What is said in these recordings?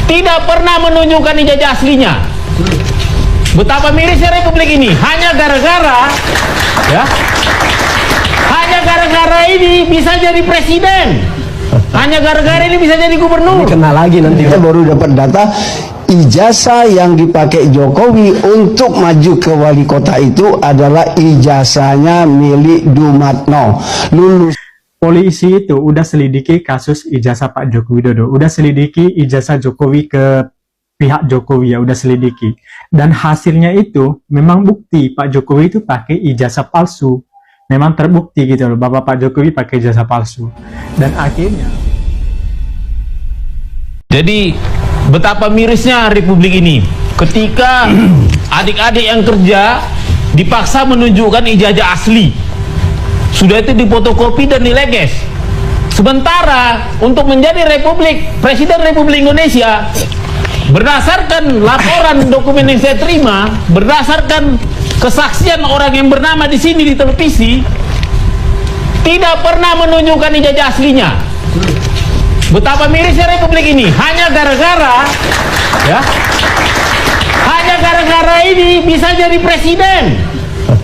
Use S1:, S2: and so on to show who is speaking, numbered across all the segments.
S1: tidak pernah menunjukkan ijazah aslinya. Betapa mirisnya Republik ini, hanya gara-gara ini bisa jadi presiden, hanya gara-gara ini bisa jadi gubernur.
S2: Ini kena lagi nanti. Kita baru dapat data ijazah yang dipakai Jokowi untuk maju ke wali kota itu adalah ijazahnya milik Dumatno. Lulus.
S3: Polisi itu udah selidiki kasus ijazah Pak Joko Widodo, udah selidiki ijazah Jokowi ke pihak Jokowi, ya udah selidiki, dan hasilnya itu memang bukti Pak Jokowi itu pakai ijazah palsu, memang terbukti gitu loh, Bapak Pak Jokowi pakai ijazah palsu. Dan akhirnya,
S1: jadi betapa mirisnya Republik ini ketika adik-adik yang kerja dipaksa menunjukkan ijazah asli, sudah itu difotokopi dan dileges. Sementara untuk menjadi Presiden Republik Indonesia, berdasarkan laporan dokumen yang saya terima, berdasarkan kesaksian orang yang bernama di sini di televisi, tidak pernah menunjukkan ijazah aslinya. Betapa mirisnya Republik ini, hanya gara-gara ini bisa jadi presiden,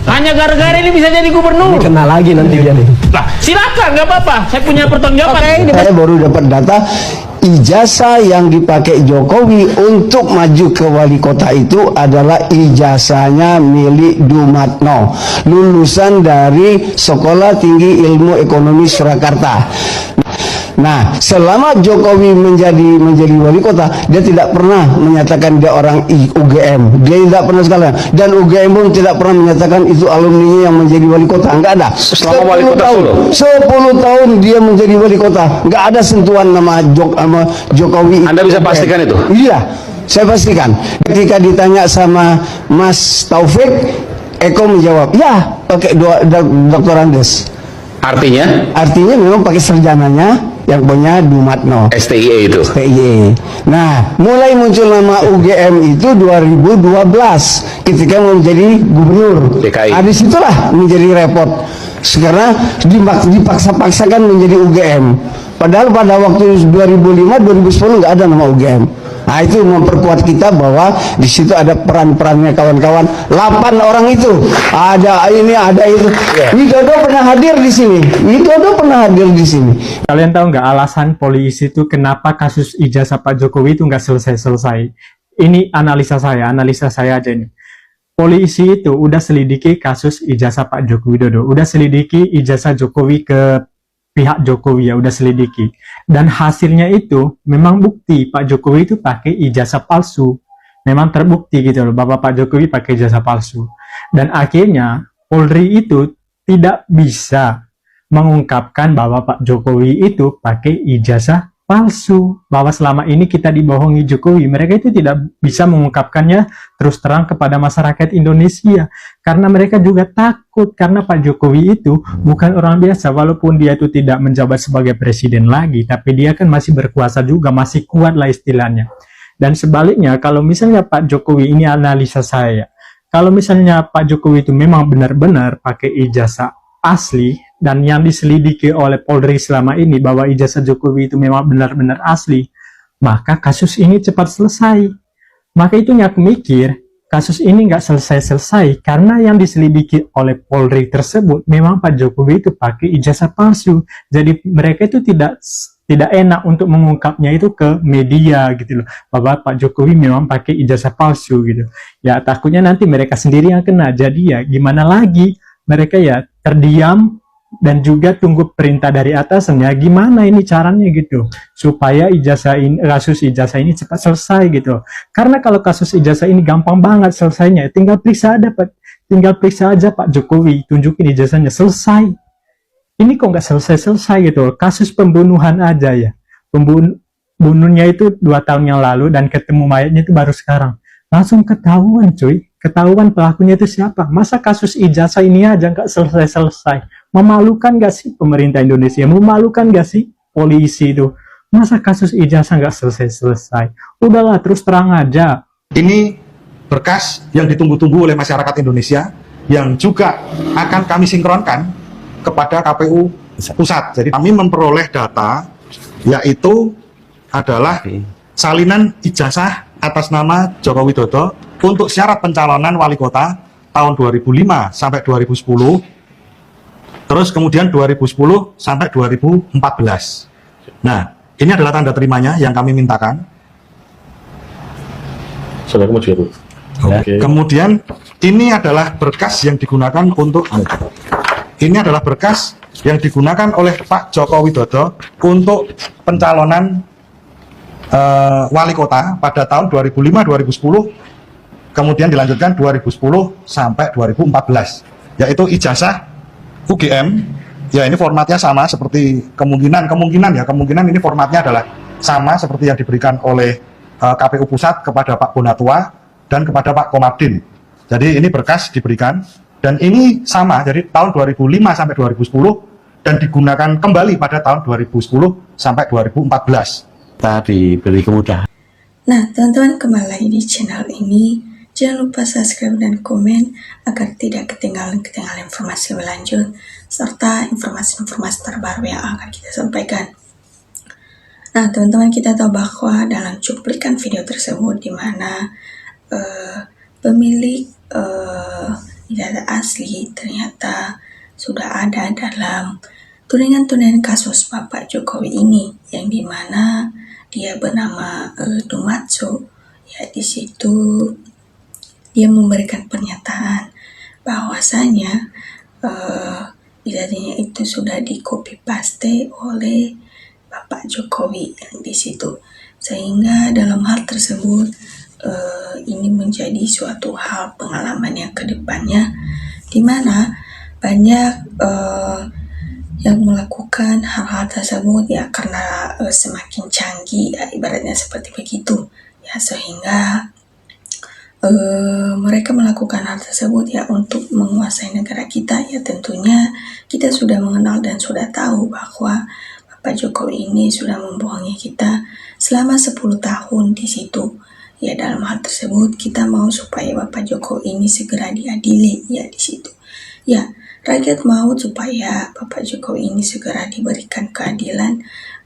S1: hanya gara-gara ini bisa jadi gubernur.
S2: Ini kena lagi nanti dia nih.
S1: Nah, silakan, nggak apa-apa, saya punya pertanggungjawaban.
S2: Saya baru dapat data ijazah yang dipakai Jokowi untuk maju ke wali kota itu adalah ijazahnya milik Dumatno, lulusan dari Sekolah Tinggi Ilmu Ekonomi Surakarta. Nah, selama Jokowi menjadi wali kota, dia tidak pernah menyatakan dia orang UGM, dia tidak pernah sekali, dan UGM pun tidak pernah menyatakan itu alumninya yang menjadi wali kota, nggak ada.
S4: Selama wali kota Solo,
S2: 10 tahun dia menjadi wali kota, nggak ada sentuhan nama Jokowi.
S4: Anda bisa pastikan itu?
S2: Iya, saya pastikan. Ketika ditanya sama Mas Taufik, Eko menjawab, ya pakai Dr. Andes.
S4: Artinya
S2: memang pakai sarjananya yang punya Dumatno,
S4: STIE itu.
S2: STIE. Nah, mulai muncul nama UGM itu 2012 ketika menjadi gubernur
S4: DKI.
S2: Di situlah menjadi repot. Sekarang dipaksa-paksakan menjadi UGM. Padahal pada waktu 2005-2010 nggak ada nama UGM. Nah, itu memperkuat kita bahwa di situ ada peran-perannya kawan-kawan. 8 orang itu, ada ini, ada itu. Widodo pernah hadir di sini.
S3: kalian tahu nggak alasan polisi itu kenapa kasus ijazah Pak Jokowi itu nggak selesai-selesai? Ini analisa saya aja ini. Polisi itu udah selidiki kasus ijazah Pak Joko Widodo, udah selidiki ijazah Jokowi ke pihak Jokowi, ya udah selidiki, dan hasilnya itu memang bukti Pak Jokowi itu pakai ijazah palsu, memang terbukti gitu loh, Bapak Pak Jokowi pakai ijazah palsu. Dan akhirnya Polri itu tidak bisa mengungkapkan bahwa Pak Jokowi itu pakai ijazah palsu, bahwa selama ini kita dibohongi Jokowi. Mereka itu tidak bisa mengungkapkannya terus terang kepada masyarakat Indonesia, karena mereka juga takut, karena Pak Jokowi itu bukan orang biasa. Walaupun dia itu tidak menjabat sebagai presiden lagi, tapi dia kan masih berkuasa juga, masih kuat lah istilahnya. Dan sebaliknya, kalau misalnya Pak Jokowi, ini analisa saya, kalau misalnya Pak Jokowi itu memang benar-benar pakai ijazah asli, dan yang diselidiki oleh Polri selama ini bahwa ijazah Jokowi itu memang benar-benar asli, maka kasus ini cepat selesai. Maka itu aku mikir, kasus ini nggak selesai-selesai karena yang diselidiki oleh Polri tersebut memang Pak Jokowi itu pakai ijazah palsu. Jadi mereka itu tidak enak untuk mengungkapnya itu ke media gitu loh, bahwa Pak Jokowi memang pakai ijazah palsu gitu. Ya takutnya nanti mereka sendiri yang kena. Jadi ya gimana lagi, mereka ya terdiam dan juga tunggu perintah dari atasannya. Gimana ini caranya gitu supaya kasus ijazah ini cepat selesai gitu. Karena kalau kasus ijazah ini gampang banget selesainya, tinggal periksa aja Pak Jokowi, tunjukin ijazahnya, selesai. Ini kok nggak selesai gitu. Kasus pembunuhan aja ya, pembunuhnya itu 2 tahun yang lalu dan ketemu mayatnya itu baru sekarang, langsung ketahuan cuy, ketahuan pelakunya itu siapa. Masa kasus ijazah ini aja nggak selesai-selesai? Memalukan gak sih pemerintah Indonesia? Memalukan gak sih polisi itu? Masa kasus ijazah nggak selesai-selesai? Udahlah, terus terang aja.
S5: Ini berkas yang ditunggu-tunggu oleh masyarakat Indonesia, yang juga akan kami sinkronkan kepada KPU Pusat. Jadi kami memperoleh data, yaitu adalah salinan ijazah atas nama Joko Widodo untuk syarat pencalonan wali kota tahun 2005 sampai 2010, terus kemudian 2010 sampai 2014. Nah, ini adalah tanda terimanya yang kami mintakan.
S4: Saudara maju ya, Bu. Oke.
S5: Kemudian ini adalah berkas yang digunakan untuk oleh Pak Joko Widodo untuk pencalonan wali kota pada tahun 2005-2010, kemudian dilanjutkan 2010 sampai 2014, yaitu ijazah UGM. Ya, ini formatnya sama seperti kemungkinan ini formatnya adalah sama seperti yang diberikan oleh KPU Pusat kepada Pak Bonatua dan kepada Pak Komarudin. Jadi ini berkas diberikan dan ini sama, jadi tahun 2005 sampai 2010 dan digunakan kembali pada tahun 2010 sampai 2014.
S4: Tadi beri kemudahan.
S6: Nah, teman-teman, kembali lagi di channel ini. Jangan lupa subscribe dan komen agar tidak ketinggalan informasi lebih lanjut serta informasi-informasi terbaru yang akan kita sampaikan. Nah, teman-teman, kita tahu bahwa dalam cuplikan video tersebut di mana pemilik ijazah asli ternyata sudah ada dalam tudingan-tudingan kasus Bapak Jokowi ini, yang dimana dia bernama Dumatso. Ya, di situ dia memberikan pernyataan bahwasanya ijazahnya itu sudah di copy paste oleh Bapak Jokowi yang di situ, sehingga dalam hal tersebut ini menjadi suatu hal pengalaman yang kedepannya, di mana banyak yang melakukan hal-hal tersebut ya karena semakin canggih ya, ibaratnya seperti begitu ya, sehingga mereka melakukan hal tersebut ya untuk menguasai negara kita. Ya, tentunya kita sudah mengenal dan sudah tahu bahwa Pak Jokowi ini sudah membohongi kita selama 10 tahun di situ. Ya, dalam hal tersebut kita mau supaya Bapak Jokowi ini segera diadili ya di situ. Ya, rakyat mau supaya Bapak Jokowi ini segera diberikan keadilan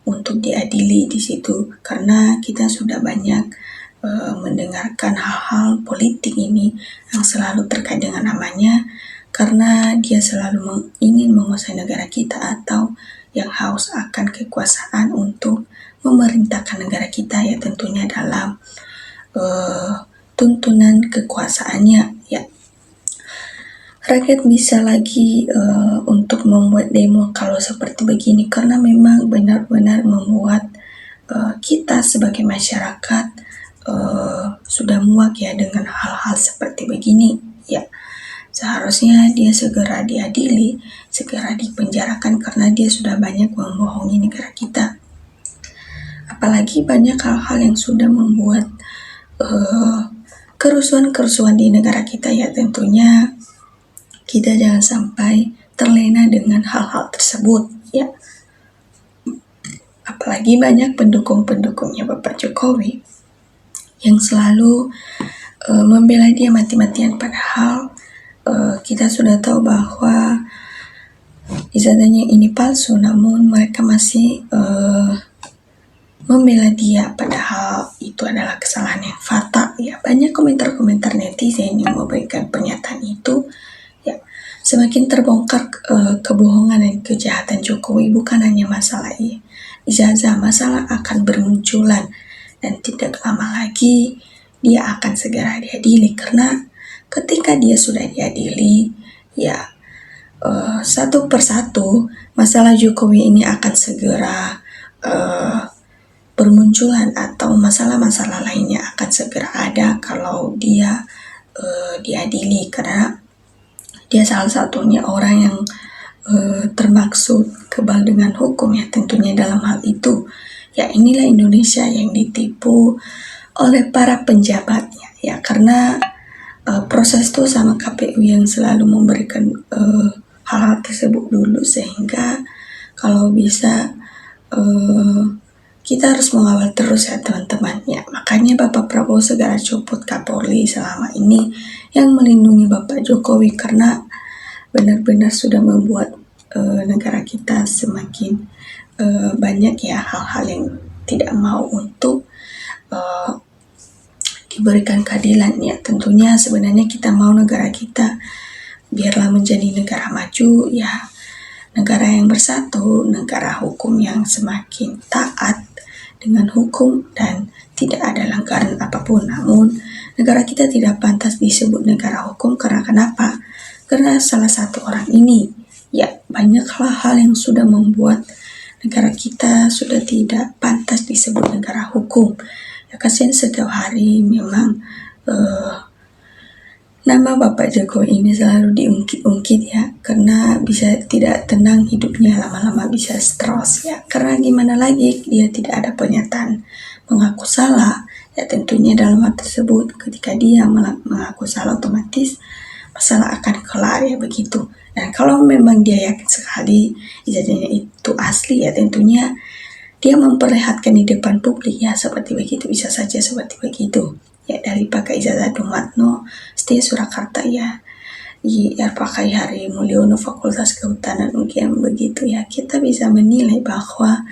S6: untuk diadili di situ, karena kita sudah banyak mendengarkan hal-hal politik ini yang selalu terkait dengan namanya, karena dia selalu ingin menguasai negara kita atau yang haus akan kekuasaan untuk memerintahkan negara kita ya, tentunya dalam tuntunan kekuasaannya ya. Rakyat bisa lagi untuk membuat demo kalau seperti begini, karena memang benar-benar membuat kita sebagai masyarakat sudah muak ya dengan hal-hal seperti begini ya. Seharusnya dia segera diadili, segera dipenjarakan, karena dia sudah banyak membohongi negara kita. Apalagi banyak hal-hal yang sudah membuat kerusuhan-kerusuhan di negara kita ya, tentunya kita jangan sampai terlena dengan hal-hal tersebut ya. Apalagi banyak pendukung-pendukungnya Bapak Jokowi yang selalu membela dia mati-matian, padahal kita sudah tahu bahwa ijazahnya ini palsu, namun mereka masih membela dia, padahal itu adalah kesalahan yang fatal ya. Banyak komentar-komentar netizen yang memberikan pernyataan itu ya. Semakin terbongkar kebohongan dan kejahatan Jokowi, bukan hanya masalah ijazah, masalah akan bermunculan dan tidak lama lagi dia akan segera diadili, karena ketika dia sudah diadili ya satu persatu masalah Jokowi ini akan segera bermunculan, atau masalah-masalah lainnya akan segera ada kalau dia diadili, karena dia salah satunya orang yang termaksud kebal dengan hukum ya, tentunya dalam hal itu ya. Inilah Indonesia yang ditipu oleh para penjabatnya ya, karena proses itu sama KPU yang selalu memberikan hal-hal tersebut dulu, sehingga kalau bisa kita harus mengawal terus ya teman-teman ya. Makanya Bapak Prabowo segera copot Kapolri selama ini yang melindungi Bapak Jokowi, karena benar-benar sudah membuat negara kita semakin banyak ya hal-hal yang tidak mau untuk eh, diberikan keadilan. Ya tentunya sebenarnya kita mau negara kita biarlah menjadi negara maju, ya negara yang bersatu, negara hukum yang semakin taat dengan hukum dan tidak ada langgaran apapun. Namun negara kita tidak pantas disebut negara hukum karena kenapa? Karena salah satu orang ini, ya banyak hal-hal yang sudah membuat negara kita sudah tidak pantas disebut negara hukum. Ya kasihan setiap hari memang nama Bapak Jokowi ini selalu diungkit-ungkit ya, karena bisa tidak tenang hidupnya, lama-lama bisa stres ya. Karena gimana lagi, dia tidak ada pernyataan mengaku salah. Ya tentunya dalam hal tersebut ketika dia mengaku salah otomatis masalah akan kelar ya begitu. Dan kalau memang dia yakin sekali ijazahnya itu asli ya tentunya dia memperlihatkan di depan publik ya seperti begitu, bisa saja seperti begitu. Ya dari pakai ijazah Dumatno Setia Surakarta ya, pakai Hari Mulyono Fakultas Kehutanan UGM begitu ya, kita bisa menilai bahwa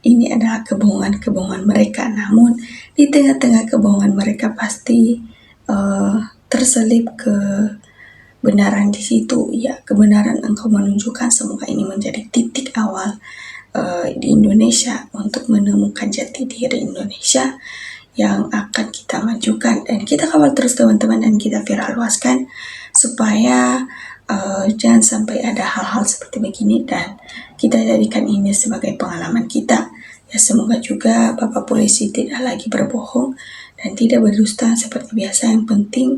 S6: ini adalah kebohongan mereka. Namun di tengah-tengah kebohongan mereka pasti terselip kebenaran di situ ya. Kebenaran engkau menunjukkan, semoga ini menjadi titik awal di Indonesia untuk menemukan jati diri Indonesia yang akan kita majukan, dan kita kawal terus teman-teman, dan kita viral luaskan supaya jangan sampai ada hal-hal seperti begini, dan kita jadikan ini sebagai pengalaman kita ya. Semoga juga Bapak Polisi tidak lagi berbohong dan tidak berdusta seperti biasa. Yang penting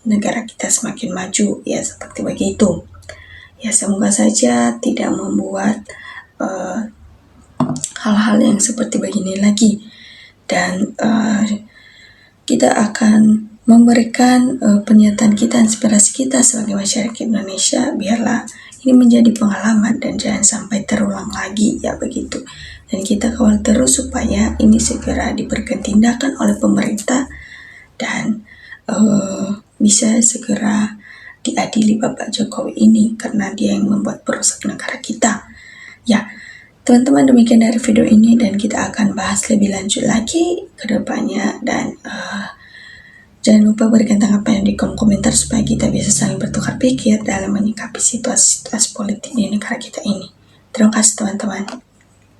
S6: negara kita semakin maju ya, seperti begitu ya. Semoga saja tidak membuat hal-hal yang seperti begini lagi. Dan kita akan memberikan pernyataan kita, inspirasi kita sebagai masyarakat Indonesia, biarlah ini menjadi pengalaman dan jangan sampai terulang lagi ya begitu. Dan kita kawal terus supaya ini segera diberikan tindakan oleh pemerintah dan bisa segera diadili Bapak Jokowi ini karena dia yang membuat perusak negara kita ya. Teman-teman, demikian dari video ini, dan kita akan bahas lebih lanjut lagi ke depannya. Dan jangan lupa berikan tanggapan di kolom komentar supaya kita bisa saling bertukar pikir dalam menyikapi situasi politik di negara kita ini. Terima kasih teman-teman.